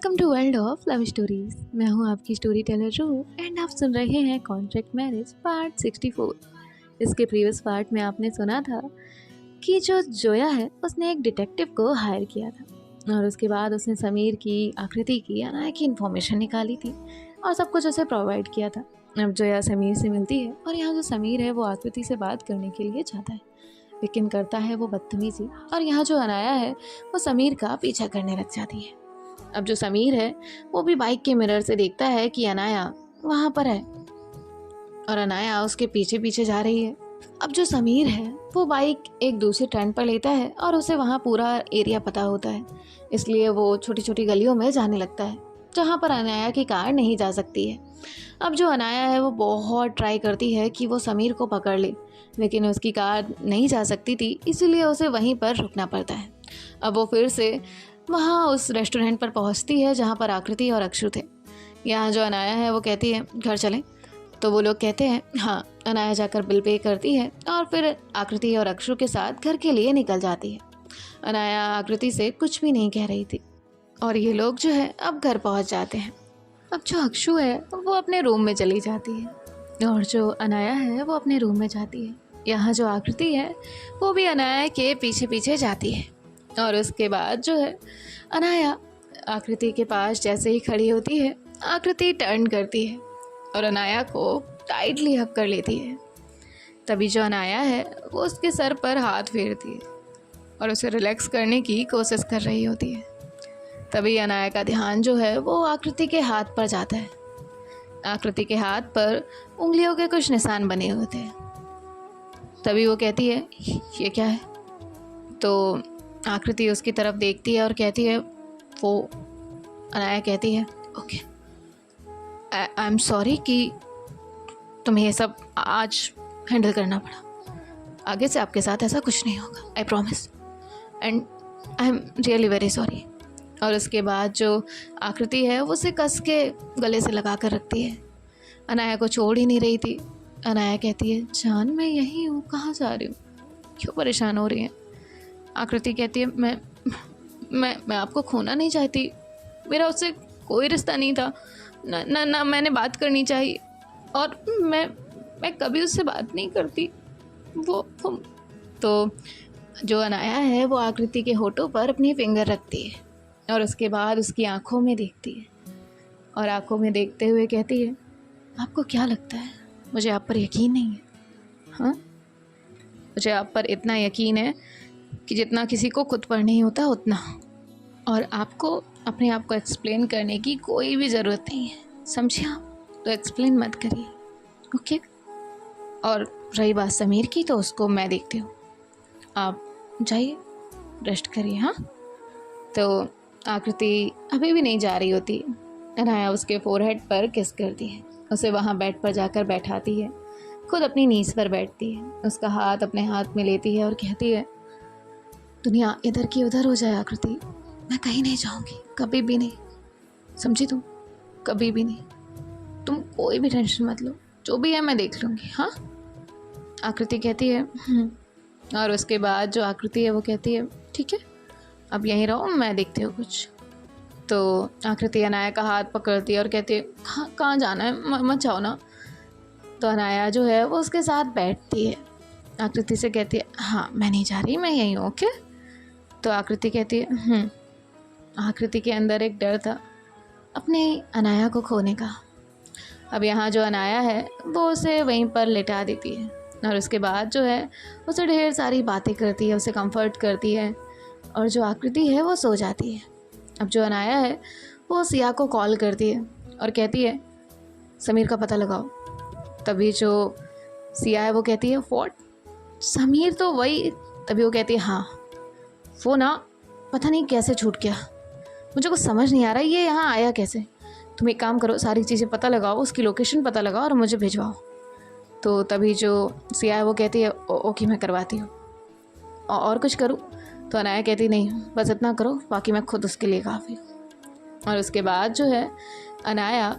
Welcome to world of love stories. मैं हूं आपकी स्टोरी टेलर रू एंड आप सुन रहे हैं कॉन्ट्रैक्ट मैरिज पार्ट 64। इसके प्रीवियस पार्ट में आपने सुना था कि जो जोया है उसने एक डिटेक्टिव को हायर किया था और उसके बाद उसने समीर की, आकृति की, अनाया की इन्फॉर्मेशन निकाली थी और सब कुछ उसे प्रोवाइड किया था। अब जोया समीर से मिलती है और यहाँ जो समीर है वो आकृति से बात करने के लिए चाहता है, लेकिन करता है वो बदतमीजी। और यहाँ जो अनाया है वो समीर का पीछा करने लग जाती है। अब जो समीर है वो भी बाइक के मिरर से देखता है कि अनाया वहाँ पर है और अनाया उसके पीछे पीछे जा रही है। अब जो समीर है वो बाइक एक दूसरे टर्न पर लेता है और उसे वहाँ पूरा एरिया पता होता है, इसलिए वो छोटी छोटी गलियों में जाने लगता है जहाँ पर अनाया की कार नहीं जा सकती है। अब जो अनाया है वो बहुत ट्राई करती है कि वो समीर को पकड़ ले, लेकिन उसकी कार नहीं जा सकती थी, इसीलिए उसे वहीं पर रुकना पड़ता है। अब वो फिर से वहाँ उस रेस्टोरेंट पर पहुँचती है जहाँ पर आकृति और अक्षु थे। यहाँ जो अनाया है वो कहती है घर चलें, तो वो लोग कहते हैं हाँ। अनाया जाकर बिल पे करती है और फिर आकृति और अक्षु के साथ घर के लिए निकल जाती है। अनाया आकृति से कुछ भी नहीं कह रही थी और ये लोग जो है अब घर पहुँच जाते हैं। अब जो अक्षु है वो अपने रूम में चली जाती है और जो अनाया है वो अपने रूम में जाती है। यहाँ जो आकृति है वो भी अनाया के पीछे पीछे जाती है और उसके बाद जो है अनाया आकृति के पास जैसे ही खड़ी होती है, आकृति टर्न करती है और अनाया को टाइटली हक कर लेती है। तभी जो अनाया है वो उसके सर पर हाथ फेरती है और उसे रिलैक्स करने की कोशिश कर रही होती है। तभी अनाया का ध्यान जो है वो आकृति के हाथ पर जाता है। आकृति के हाथ पर उंगलियों के कुछ निशान बने हुए थे। तभी वो कहती है ये क्या है, तो आकृति उसकी तरफ देखती है और कहती है वो अनाया कहती है ओके आई एम सॉरी कि तुम्हें ये सब आज हैंडल करना पड़ा। आगे से आपके साथ ऐसा कुछ नहीं होगा, I promise, and I am really very sorry. और उसके बाद जो आकृति है वो उसे कस के गले से लगा कर रखती है। अनाया को छोड़ ही नहीं रही थी। अनाया कहती है जान मैं यहीं हूँ, कहाँ जा रही हूँ, क्यों परेशान हो रही है। आकृति कहती है मैं आपको खोना नहीं चाहती, मेरा उससे कोई रिश्ता नहीं था ना मैंने बात करनी चाहिए और मैं कभी उससे बात नहीं करती। वो तो जो अनाया है वो आकृति के होठों पर अपनी फिंगर रखती है और उसके बाद उसकी आंखों में देखती है और आंखों में देखते हुए कहती है आपको क्या लगता है मुझे आप पर यकीन नहीं है? हाँ, मुझे आप पर इतना यकीन है कि जितना किसी को खुद पर नहीं होता उतना, और आपको अपने आप को एक्सप्लेन करने की कोई भी ज़रूरत नहीं है, समझिए आप, तो एक्सप्लेन मत करिए, ओके। और रही बात समीर की तो उसको मैं देखती हूँ, आप जाइए रेस्ट करिए। हाँ, तो आकृति अभी भी नहीं जा रही होती। अनाया उसके फोरहेड पर किस करती है, उसे वहाँ बेड पर जाकर बैठाती है, खुद अपनी नीज़ पर बैठती है, उसका हाथ अपने हाथ में लेती है और कहती है दुनिया इधर की उधर हो जाए आकृति, मैं कहीं नहीं जाऊँगी, कभी भी नहीं, समझी तुम, कभी भी नहीं। तुम कोई भी टेंशन मत लो, जो भी है मैं देख लूँगी। हाँ, आकृति कहती है और उसके बाद जो आकृति है वो कहती है ठीक है अब यहीं रहो, मैं देखती हूँ कुछ। तो आकृति अनाया का हाथ पकड़ती है और कहती है कहाँ जाना है, मत जाओ ना। तो अनाया जो है वो उसके साथ बैठती है, आकृति से कहती है हाँ मैं नहीं जा रही, मैं यहीं हूँ, ओके। तो आकृति कहती है आकृति के अंदर एक डर था अपने अनाया को खोने का। अब यहाँ जो अनाया है वो उसे वहीं पर लेटा देती है और उसके बाद जो है उसे ढेर सारी बातें करती है, उसे कंफर्ट करती है और जो आकृति है वो सो जाती है। अब जो अनाया है वो सिया को कॉल करती है और कहती है समीर का पता लगाओ। तभी जो सिया है वो कहती है व्हाट, समीर तो वही। तभी वो कहती है हाँ वो ना पता नहीं कैसे छूट गया, मुझे कुछ समझ नहीं आ रहा ये यहाँ आया कैसे। तुम एक काम करो, सारी चीज़ें पता लगाओ, उसकी लोकेशन पता लगाओ और मुझे भिजवाओ। तो तभी जो सिया है वो कहती है ओके मैं करवाती हूँ, और कुछ करूँ? तो अनाया कहती नहीं बस इतना करो, बाकी मैं खुद उसके लिए काफ़ी हूँ। और उसके बाद जो है अनाया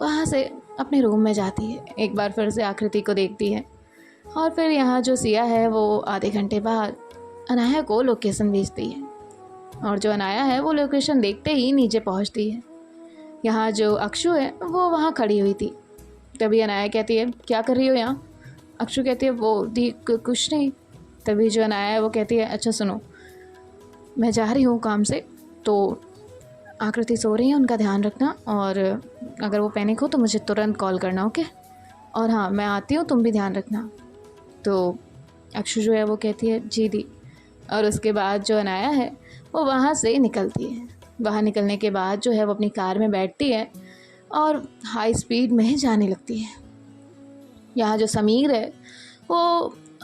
वहाँ से अपने रूम में जाती है, एक बार फिर से आकृति को देखती है और फिर यहाँ जो सिया है वो आधे घंटे बाद अनाया को लोकेशन भेजती है और जो अनाया है वो लोकेशन देखते ही नीचे पहुंचती है। यहाँ जो अक्षु है वो वहाँ खड़ी हुई थी। तभी अनाया कहती है, क्या कर रही हो यहाँ? अक्षु कहती है, वो दी कुछ नहीं। तभी जो अनाया है वो कहती है, अच्छा सुनो, मैं जा रही हूँ काम से, तो आकृति सो रही है, उनका ध्यान रखना, और अगर वो पैनिक हो तो मुझे तुरंत कॉल करना, ओके? और हाँ, मैं आती हूँ, तुम भी ध्यान रखना। तो अक्षु जो है वो कहती है, जी दी। और उसके बाद जो अनाया है वो वहाँ से निकलती है। बाहर निकलने के बाद जो है वो अपनी कार में बैठती है और हाई स्पीड में जाने लगती है। यहाँ जो समीर है वो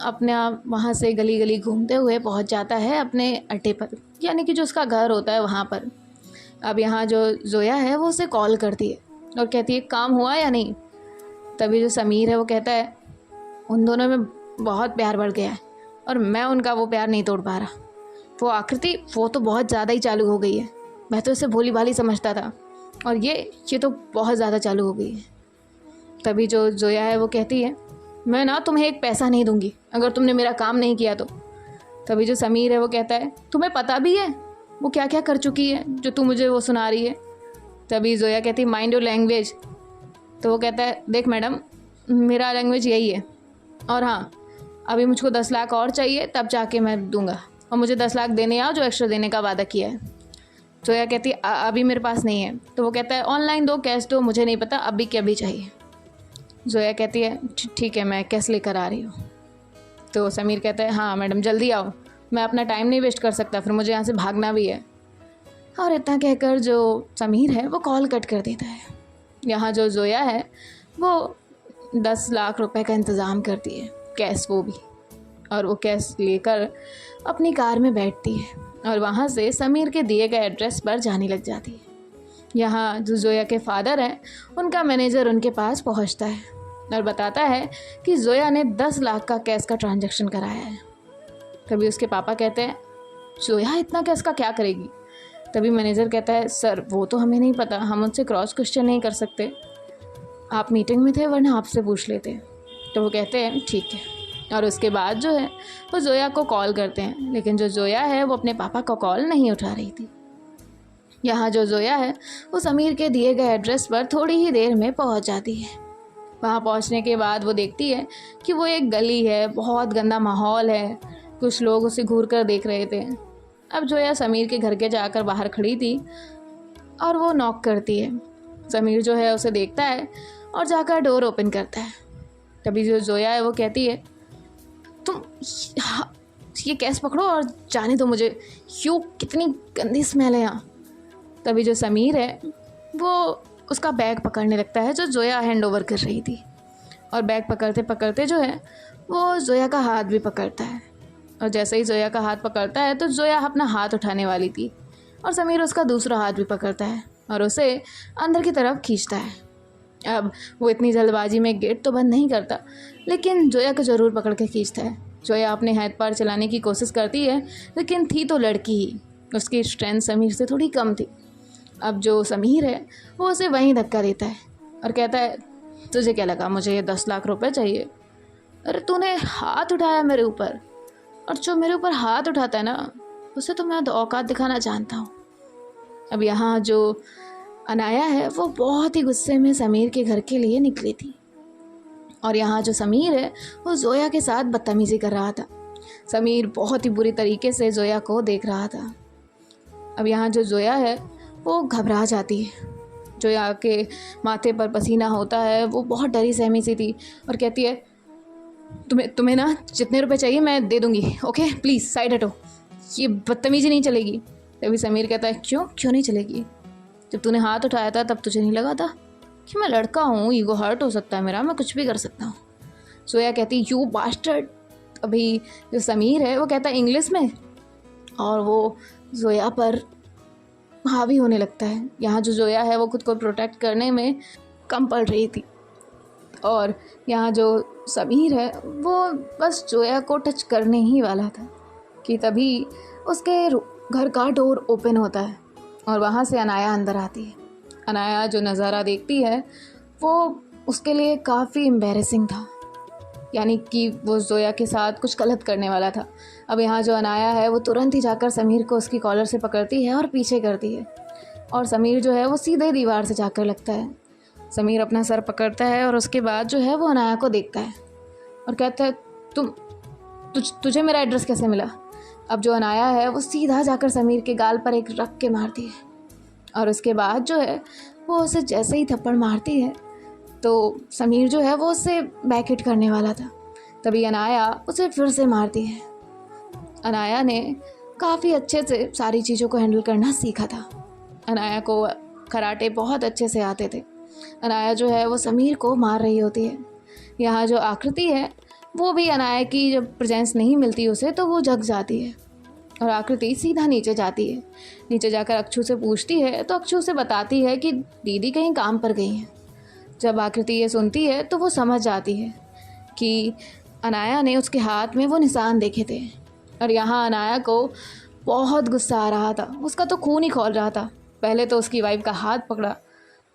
अपने आप वहाँ से गली गली घूमते हुए पहुँच जाता है अपने अड्डे पर, यानी कि जो उसका घर होता है वहाँ पर। अब यहाँ जो जोया है वो उसे कॉल करती है और कहती है, काम हुआ या नहीं? तभी जो समीर है वो कहता है, उन दोनों में बहुत प्यार बढ़ गया है और मैं उनका वो प्यार नहीं तोड़ पा रहा। वो आकृति, वो तो बहुत ज़्यादा ही चालू हो गई है। मैं तो इसे भोली भाली समझता था, और ये तो बहुत ज़्यादा चालू हो गई है। तभी जो जोया है वो कहती है, मैं ना तुम्हें एक पैसा नहीं दूंगी अगर तुमने मेरा काम नहीं किया तो। तभी जो समीर है वो कहता है, तुम्हें पता भी है वो क्या क्या कर चुकी है जो तू मुझे वो सुना रही है? तभी जोया कहती है, माइंड योर लैंग्वेज। तो वो कहता है, देख मैडम, मेरा लैंग्वेज यही है, और हाँ, अभी मुझको 10 लाख और चाहिए, तब जाके मैं दूंगा, और मुझे 10 लाख देने आओ जो एक्स्ट्रा देने का वादा किया है। जोया कहती है, अभी मेरे पास नहीं है। तो वो कहता है, ऑनलाइन दो, कैश दो, मुझे नहीं पता, अभी के अभी चाहिए। जोया कहती है, ठीक है, मैं कैश लेकर आ रही हूँ। तो समीर कहता है, हाँ मैडम जल्दी आओ, मैं अपना टाइम नहीं वेस्ट कर सकता, फिर मुझे यहाँ से भागना भी है। और इतना कहकर जो समीर है वो कॉल कट कर देता है। यहाँ जो जोया है वो 10 लाख रुपए का इंतज़ाम करती है, कैश वो भी, और वो कैश लेकर अपनी कार में बैठती है और वहाँ से समीर के दिए गए एड्रेस पर जाने लग जाती है। यहाँ जो जोया के फादर हैं उनका मैनेजर उनके पास पहुँचता है और बताता है कि जोया ने 10 लाख का कैश का ट्रांजैक्शन कराया है। तभी उसके पापा कहते हैं, जोया इतना कैश का क्या करेगी? तभी मैनेजर कहता है, सर वो तो हमें नहीं पता, हम उनसे क्रॉस क्वेश्चन नहीं कर सकते, आप मीटिंग में थे वरना आपसे पूछ लेते। तो वो कहते हैं ठीक है, और उसके बाद जो है वो जोया को कॉल करते हैं, लेकिन जो जोया है वो अपने पापा का कॉल नहीं उठा रही थी। यहाँ जो जोया है वो समीर के दिए गए एड्रेस पर थोड़ी ही देर में पहुँच जाती है। वहाँ पहुँचने के बाद वो देखती है कि वो एक गली है, बहुत गंदा माहौल है, कुछ लोग उसे घूर कर देख रहे थे। अब जोया समीर के घर के जाकर बाहर खड़ी थी और वो नॉक करती है। समीर जो है उसे देखता है और जाकर डोर ओपन करता है। तभी जो जोया है वो कहती है, तुम ये कैश पकड़ो और जाने दो मुझे, क्यों, कितनी गंदी स्मेल है यहाँ। तभी जो समीर है वो उसका बैग पकड़ने लगता है जो जोया हैंड ओवर कर रही थी, और बैग पकड़ते पकड़ते जो है वो जोया का हाथ भी पकड़ता है, और जैसे ही जोया का हाथ पकड़ता है तो जोया अपना हाथ उठाने वाली थी और समीर उसका दूसरा हाथ भी पकड़ता है और उसे अंदर की तरफ खींचता है। अब वो इतनी जल्दबाजी में गेट तो बंद नहीं करता, लेकिन जोया को ज़रूर पकड़ के खींचता है। जोया अपने हाथ पैर चलाने की कोशिश करती है, लेकिन थी तो लड़की ही, उसकी स्ट्रेंथ समीर से थोड़ी कम थी। अब जो समीर है वो उसे वहीं धक्का देता है और कहता है, तुझे क्या लगा मुझे ये 10 लाख रुपए चाहिए? अरे तूने हाथ उठाया मेरे ऊपर, और जो मेरे ऊपर हाथ उठाता है ना उसे तो मैं औकात दिखाना जानता हूँ। अब यहाँ जो अनाया है वो बहुत ही गुस्से में समीर के घर के लिए निकली थी, और यहाँ जो समीर है वो जोया के साथ बदतमीज़ी कर रहा था। समीर बहुत ही बुरी तरीके से जोया को देख रहा था। अब यहाँ जो जोया है वो घबरा जाती है। जोया के माथे पर पसीना होता है, वो बहुत डरी सहमी सी थी और कहती है, तुम्हें ना जितने रुपए चाहिए मैं दे दूँगी, ओके, प्लीज़ साइड हटो, ये बदतमीज़ी नहीं चलेगी। तभी समीर कहता है, क्यों नहीं चलेगी? जब तूने हाथ उठाया था तब तुझे नहीं लगा था कि मैं लड़का हूँ, ईगो हर्ट हो सकता है मेरा, मैं कुछ भी कर सकता हूँ? जोया कहती, यू बास्टर्ड। अभी जो समीर है वो कहता है इंग्लिश में, और वो जोया पर हावी होने लगता है। यहाँ जो जोया है वो खुद को प्रोटेक्ट करने में कम पड़ रही थी, और यहाँ जो समीर है वो बस जोया को टच करने ही वाला था कि तभी उसके घर का डोर ओपन होता है और वहाँ से अनाया अंदर आती है। अनाया जो नज़ारा देखती है वो उसके लिए काफ़ी एम्बैरेसिंग था। यानी कि वो ज़ोया के साथ कुछ गलत करने वाला था। अब यहाँ जो अनाया है वो तुरंत ही जाकर समीर को उसकी कॉलर से पकड़ती है और पीछे करती है, और समीर जो है वो सीधे दीवार से जाकर लगता है। समीर अपना सर पकड़ता है और उसके बाद जो है वो अनाया को देखता है और कहता है, तुझे मेरा एड्रेस कैसे मिला? अब जो अनाया है वो सीधा जाकर समीर के गाल पर एक रख के मारती है, और उसके बाद जो है वो उसे जैसे ही थप्पड़ मारती है तो समीर जो है वो उससे बैक हिट करने वाला था। तभी अनाया उसे फिर से मारती है। अनाया ने काफ़ी अच्छे से सारी चीज़ों को हैंडल करना सीखा था। अनाया को कराटे बहुत अच्छे से आते थे। अनाया जो है वो समीर को मार रही होती है। यहाँ जो आकृति है वो भी अनाया की जब प्रेजेंस नहीं मिलती उसे तो वो जग जाती है, और आकृति सीधा नीचे जाती है। नीचे जाकर अक्षु से पूछती है तो अक्षु से बताती है कि दीदी कहीं काम पर गई हैं। जब आकृति ये सुनती है तो वो समझ जाती है कि अनाया ने उसके हाथ में वो निशान देखे थे, और यहाँ अनाया को बहुत गुस्सा आ रहा था। उसका तो खून ही खौल रहा था। पहले तो उसकी वाइफ का हाथ पकड़ा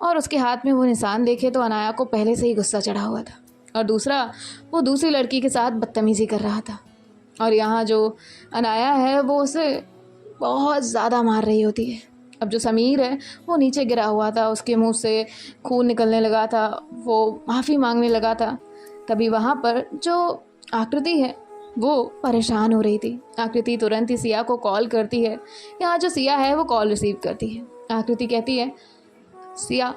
और उसके हाथ में वो निशान देखे तो अनाया को पहले से ही गुस्सा चढ़ा हुआ था, और दूसरा वो दूसरी लड़की के साथ बदतमीज़ी कर रहा था। और यहाँ जो अनाया है वो उसे बहुत ज़्यादा मार रही होती है। अब जो समीर है वो नीचे गिरा हुआ था, उसके मुंह से खून निकलने लगा था, वो माफ़ी मांगने लगा था। तभी वहाँ पर जो आकृति है वो परेशान हो रही थी। आकृति तुरंत ही सिया को कॉल करती है। यहाँ जो सिया है वो कॉल रिसीव करती है। आकृति कहती है, सिया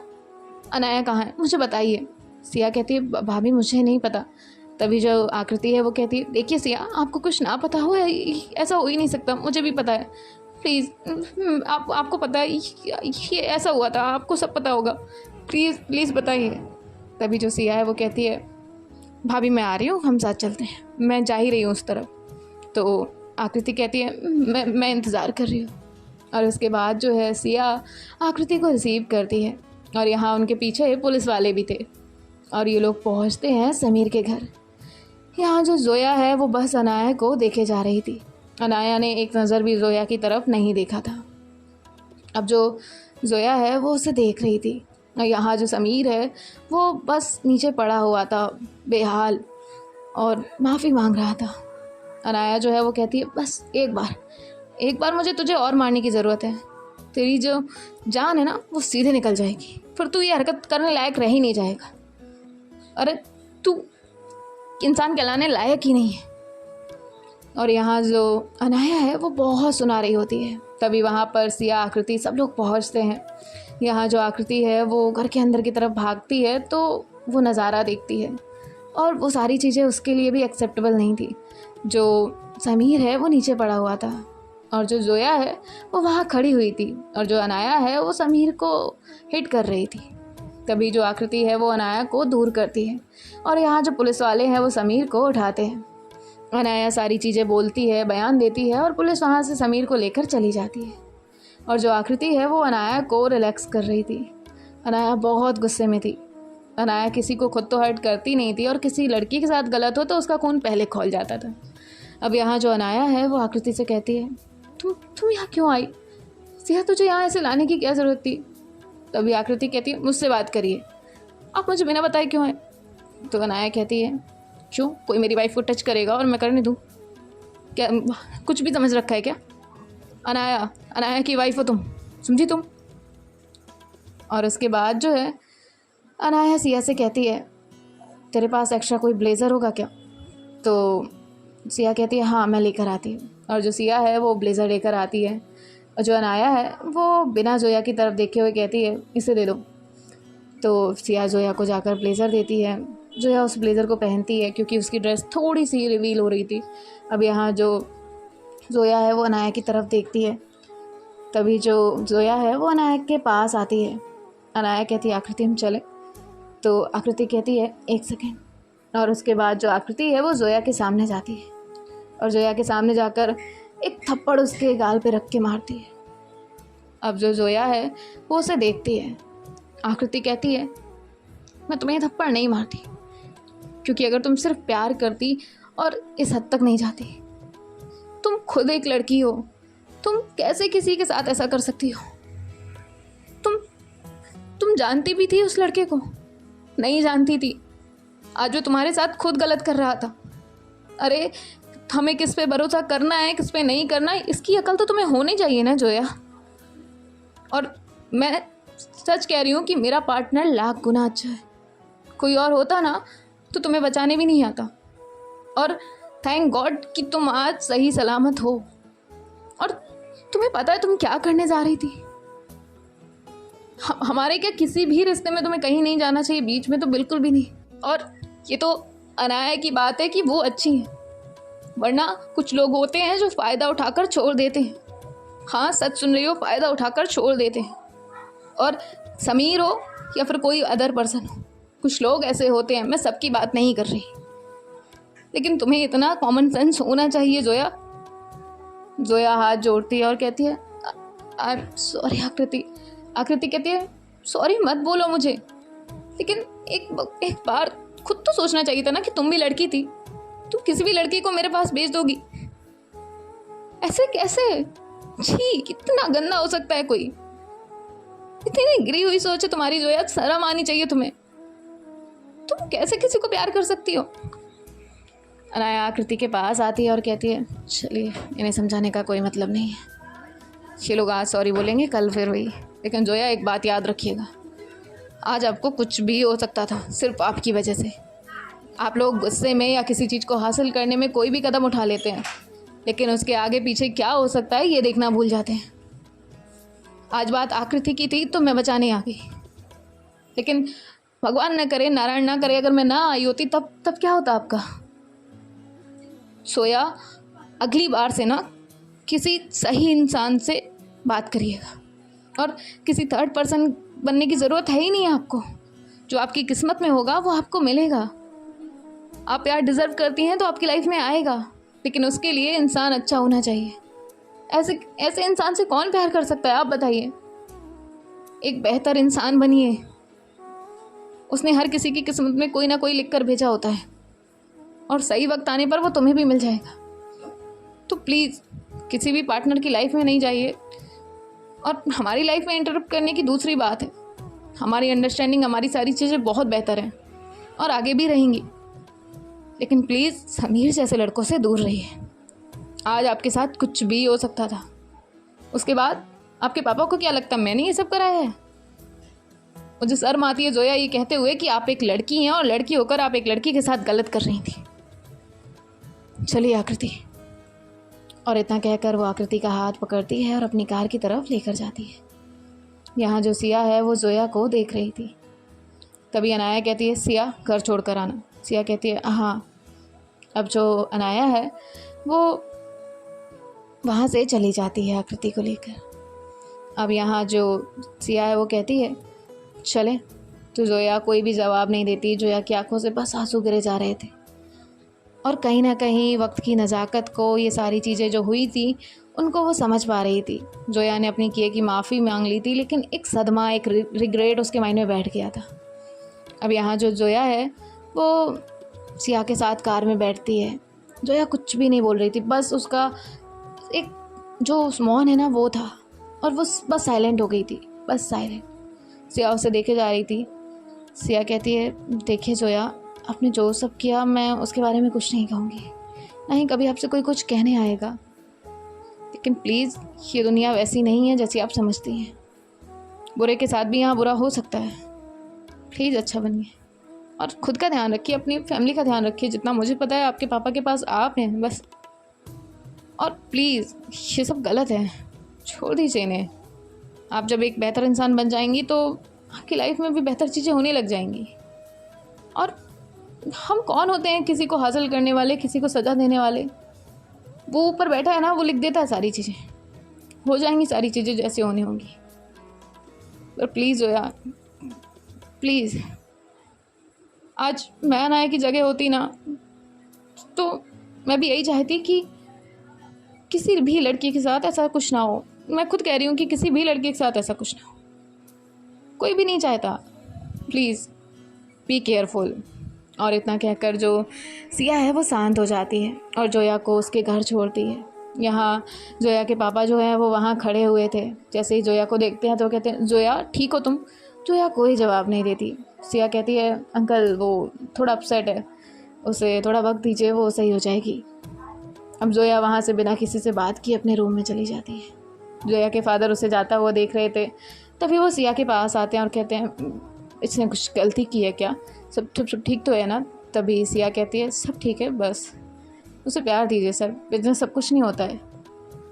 अनाया कहाँ है, मुझे बताइए। सिया कहती है, भाभी मुझे नहीं पता। तभी जो आकृति है वो कहती है, देखिए सिया, आपको कुछ ना पता हो ऐसा हो ही नहीं सकता, मुझे भी पता है। प्लीज़ आपको पता है ये ऐसा हुआ था, आपको सब पता होगा, प्लीज़ बताइए। तभी जो सिया है वो कहती है, भाभी मैं आ रही हूँ, हम साथ चलते हैं, मैं जा ही रही हूँ उस तरफ। तो आकृति कहती है, मैं इंतज़ार कर रही हूँ। और उसके बाद जो है सिया आकृति को रिसीव करती है, और यहाँ उनके पीछे पुलिस वाले भी थे, और ये लोग पहुँचते हैं समीर के घर। यहाँ जो ज़ोया है वो बस अनाया को देखे जा रही थी। अनाया ने एक नज़र भी ज़ोया की तरफ नहीं देखा था। अब जो ज़ोया है वो उसे देख रही थी, और यहाँ जो समीर है वो बस नीचे पड़ा हुआ था बेहाल और माफ़ी मांग रहा था। अनाया जो है वो कहती है, बस एक बार मुझे तुझे और मारने की ज़रूरत है। तेरी जो जान है ना वो सीधे निकल जाएगी, फिर तू ये हरकत करने लायक रह ही नहीं जाएगा। अरे तू इंसान कहलाने लायक ही नहीं है। और यहाँ जो अनाया है वो बहुत सुना रही होती है। तभी वहाँ पर सिया, आकृति, सब लोग पहुँचते हैं। यहाँ जो आकृति है वो घर के अंदर की तरफ भागती है तो वो नज़ारा देखती है, और वो सारी चीज़ें उसके लिए भी एक्सेप्टेबल नहीं थी। जो समीर है वो नीचे पड़ा हुआ था, और जो ज़ोया है वो वहाँ खड़ी हुई थी, और जो अनाया है वो समीर को हिट कर रही थी। तभी जो आकृति है वो अनाया को दूर करती है, और यहाँ जो पुलिस वाले हैं वो समीर को उठाते हैं। अनाया सारी चीज़ें बोलती है, बयान देती है, और पुलिस वहाँ से समीर को लेकर चली जाती है। और जो आकृति है वो अनाया को रिलैक्स कर रही थी। अनाया बहुत गुस्से में थी। अनाया किसी को खुद तो हर्ट करती नहीं थी, और किसी लड़की के साथ गलत हो तो उसका खून पहले खौल जाता था। अब यहाँ जो अनाया है वो आकृति से कहती है, तुम यहाँ क्यों आई? सिया, तुझे यहाँ ऐसे लाने की क्या ज़रूरत थी? तभी आकृति कहती है, मुझसे बात करिए, आप मुझे बिना बताए क्यों हैं? तो अनाया कहती है, क्यों, कोई मेरी वाइफ को टच करेगा और मैं करने दूँ क्या? कुछ भी समझ रखा है क्या? अनाया की वाइफ हो तुम, समझी तुम? और उसके बाद जो है अनाया सिया से कहती है, तेरे पास एक्स्ट्रा कोई ब्लेज़र होगा क्या? तो सिया कहती है, हाँ मैं लेकर आती हूँ। और जो सिया है वो ब्लेज़र लेकर आती है, और जो अनाया है वो बिना जोया की तरफ देखे हुए कहती है, इसे दे दो। तो सिया जोया को जाकर ब्लेज़र देती है। जोया उस ब्लेज़र को पहनती है क्योंकि उसकी ड्रेस थोड़ी सी रिवील हो रही थी। अब यहाँ जो जोया है वो अनाया की तरफ देखती है। तभी जो जोया है वो अनाया के पास आती है। अनाया कहती है, आकृति हम चले? तो आकृति कहती है, एक सेकेंड। और उसके बाद जो आकृति है वो जोया के सामने जाती है, और जोया के सामने जाकर एक थप्पड़ उसके गाल पे रख के मारती है। अब जो जोया है वो उसे देखती है। आकृति कहती है, मैं तुम्हें थप्पड़ नहीं मारती, क्योंकि अगर तुम सिर्फ प्यार करती और इस हद तक नहीं जाती। तुम खुद एक लड़की हो, तुम कैसे किसी के साथ ऐसा कर सकती हो? तुम जानती भी थी उस लड़के को? नहीं जानती थी। आज वो तुम्हारे साथ खुद गलत कर रहा था। अरे हमें किस पे भरोसा करना है, किस पे नहीं करना है, इसकी अकल तो तुम्हें होनी चाहिए ना जोया। और मैं सच कह रही हूँ कि मेरा पार्टनर लाख गुना अच्छा है। कोई और होता ना तो तुम्हें बचाने भी नहीं आता। और थैंक गॉड कि तुम आज सही सलामत हो। और तुम्हें पता है तुम क्या करने जा रही थी? हमारे क्या किसी भी रिश्ते में तुम्हें कहीं नहीं जाना चाहिए, बीच में तो बिल्कुल भी नहीं। और ये तो अनाया की बात है कि वो अच्छी है, वरना कुछ लोग होते हैं जो फ़ायदा उठाकर छोड़ देते हैं। हाँ सच सुन रही हो, फ़ायदा उठाकर छोड़ देते हैं। और समीर हो या फिर कोई अदर पर्सन हो, कुछ लोग ऐसे होते हैं। मैं सबकी बात नहीं कर रही, लेकिन तुम्हें इतना कॉमन सेंस होना चाहिए जोया। जोया हाथ जोड़ती है और कहती है आई एम सॉरी आकृति। आकृति कहती है सॉरी मत बोलो मुझे, लेकिन एक बार खुद तो सोचना चाहिए था ना कि तुम भी लड़की थी। तुम किसी भी लड़की को मेरे पास भेज दोगी? ऐसे कैसे? छी, कितना गंदा हो सकता है कोई? इतनी गिरी हुई सोच है तुम्हारी जोया, शर्म आनी चाहिए तुम्हें। तुम कैसे किसी को प्यार कर सकती हो? अनाया आकृति के पास आती है और कहती है चलिए, इन्हें समझाने का कोई मतलब नहीं है। ये लोग आज सॉरी बोलेंगे, कल फिर वही। लेकिन जोया एक बात याद रखिएगा, आज आपको कुछ भी हो सकता था सिर्फ आपकी वजह से। आप लोग गुस्से में या किसी चीज़ को हासिल करने में कोई भी कदम उठा लेते हैं, लेकिन उसके आगे पीछे क्या हो सकता है ये देखना भूल जाते हैं। आज बात आकृति की थी तो मैं बचाने आ गई, लेकिन भगवान न करे, नारायण ना करे, अगर मैं ना आई होती तब क्या होता आपका? सोया, अगली बार से ना किसी सही इंसान से बात करिएगा, और किसी थर्ड पर्सन बनने की ज़रूरत है ही नहीं आपको। जो आपकी किस्मत में होगा वो आपको मिलेगा। आप प्यार डिज़र्व करती हैं तो आपकी लाइफ में आएगा, लेकिन उसके लिए इंसान अच्छा होना चाहिए। ऐसे इंसान से कौन प्यार कर सकता है, आप बताइए। एक बेहतर इंसान बनिए। उसने हर किसी की किस्मत में कोई ना कोई लिख कर भेजा होता है, और सही वक्त आने पर वो तुम्हें भी मिल जाएगा। तो प्लीज़ किसी भी पार्टनर की लाइफ में नहीं जाइए। और हमारी लाइफ में इंटरप्ट करने की दूसरी बात है, हमारी अंडरस्टैंडिंग, हमारी सारी चीज़ें बहुत बेहतर हैं और आगे भी रहेंगी, लेकिन प्लीज़ समीर जैसे लड़कों से दूर रहिए। आज आपके साथ कुछ भी हो सकता था, उसके बाद आपके पापा को क्या लगता मैंने ये सब कराया है? मुझे शर्म आती है जोया ये कहते हुए कि आप एक लड़की हैं और लड़की होकर आप एक लड़की के साथ गलत कर रही थी। चलिए आकृति। और इतना कहकर वो आकृति का हाथ पकड़ती है और अपनी कार की तरफ लेकर जाती है। यहाँ जो सिया है वो जोया को देख रही थी। तभी अनाया कहती है सिया घर छोड़ कर आना। सिया कहती है हाँ। अब जो अनाया है वो वहाँ से चली जाती है आकृति को लेकर। अब यहाँ जो सिया है वो कहती है चले। तो जोया कोई भी जवाब नहीं देती। जोया की आंखों से बस आंसू गिरे जा रहे थे, और कहीं ना कहीं वक्त की नज़ाकत को, ये सारी चीज़ें जो हुई थी उनको वो समझ पा रही थी। जोया ने अपनी किए की माफ़ी मांग ली थी, लेकिन एक सदमा, एक रिग्रेट उसके माइंड में बैठ गया था। अब यहाँ जो जोया है वो सिया के साथ कार में बैठती है। जोया कुछ भी नहीं बोल रही थी, बस उसका एक जो मौन है ना वो था, और वो बस साइलेंट हो गई थी, बस साइलेंट। सिया उसे देखे जा रही थी। सिया कहती है देखिए जोया, आपने जो सब किया मैं उसके बारे में कुछ नहीं कहूँगी, ना ही कभी आपसे कोई कुछ कहने आएगा, लेकिन प्लीज़ ये दुनिया वैसी नहीं है जैसी आप समझती हैं। बुरे के साथ भी यहाँ बुरा हो सकता है। प्लीज़ अच्छा बनिए और ख़ुद का ध्यान रखिए, अपनी फैमिली का ध्यान रखिए। जितना मुझे पता है आपके पापा के पास आप हैं बस। और प्लीज़ ये सब गलत है, छोड़ दीजिए इन्हें। आप जब एक बेहतर इंसान बन जाएंगी तो आपकी लाइफ में भी बेहतर चीज़ें होने लग जाएंगी। और हम कौन होते हैं किसी को हासिल करने वाले, किसी को सज़ा देने वाले? वो ऊपर बैठा है ना, वो लिख देता है सारी चीज़ें, हो जाएंगी सारी चीज़ें जैसे होनी होंगी। पर प्लीज़ हो यार, प्लीज़। आज मैं अनाया की जगह होती ना तो मैं भी यही चाहती कि किसी भी लड़की के साथ ऐसा कुछ ना हो। मैं खुद कह रही हूँ कि किसी भी लड़के के साथ ऐसा कुछ ना हो, कोई भी नहीं चाहता। Please be careful. और इतना कहकर जो सिया है वो शांत हो जाती है और जोया को उसके घर छोड़ती है। यहाँ जोया के पापा जो है वो वहाँ खड़े हुए थे। जैसे ही जोया को देखते हैं तो कहते हैं जोया ठीक हो तुम? जोया कोई जवाब नहीं देती। सिया कहती है अंकल वो थोड़ा अपसेट है, उसे थोड़ा वक्त दीजिए, वो सही हो जाएगी। अब जोया वहाँ से बिना किसी से बात किए अपने रूम में चली जाती है। जोया के फादर उसे जाता हुआ देख रहे थे, तभी वो सिया के पास आते हैं और कहते हैं इसने कुछ गलती की है क्या, सब सब ठीक तो है ना। तभी सिया कहती है सब ठीक है, बस उसे प्यार दीजिए सर, बिजनेस सब कुछ नहीं होता है।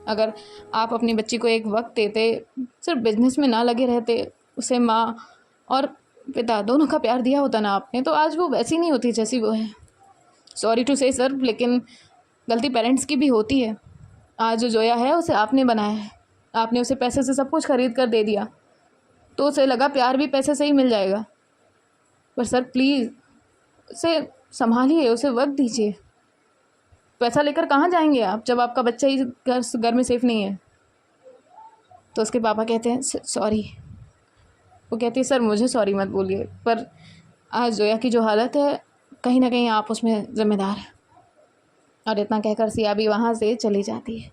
अगर आप अपनी बच्ची को एक वक्त देते, सिर्फ बिजनेस में ना लगे रहते, उसे माँ और पिता दोनों का प्यार दिया होता ना आपने, तो आज वो वैसी नहीं होती जैसी वो है। सॉरी टू से सर, लेकिन गलती पेरेंट्स की भी होती है। आज जो जोया है उसे आपने बनाया है, आपने उसे पैसे से सब कुछ खरीद कर दे दिया, तो उसे लगा प्यार भी पैसे से ही मिल जाएगा। पर सर प्लीज़ उसे संभालिए, उसे वक्त दीजिए। पैसा लेकर कहाँ जाएंगे आप जब आपका बच्चा ही घर में सेफ नहीं है। तो उसके पापा कहते हैं सॉरी। वो कहती है सर मुझे सॉरी मत बोलिए, पर आज जोया की जो हालत है कहीं ना कहीं आप उसमें ज़िम्मेदार हैं। और इतना कहकर सिया भी वहाँ से चली जाती है।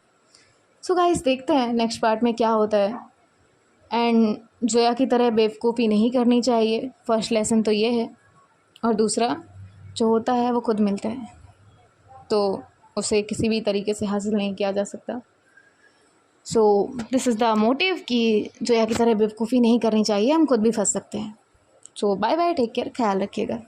सो गाइस, देखते हैं नेक्स्ट पार्ट में क्या होता है। एंड जोया की तरह बेवकूफ़ी नहीं करनी चाहिए, फर्स्ट लेसन तो ये है। और दूसरा जो होता है वो खुद मिलता है, तो उसे किसी भी तरीके से हासिल नहीं किया जा सकता। So this is the motive कि जोया की तरह बेवकूफ़ी नहीं करनी चाहिए, हम खुद भी फंस सकते हैं। सो बाय बाय, टेक केयर, ख्याल रखिएगा।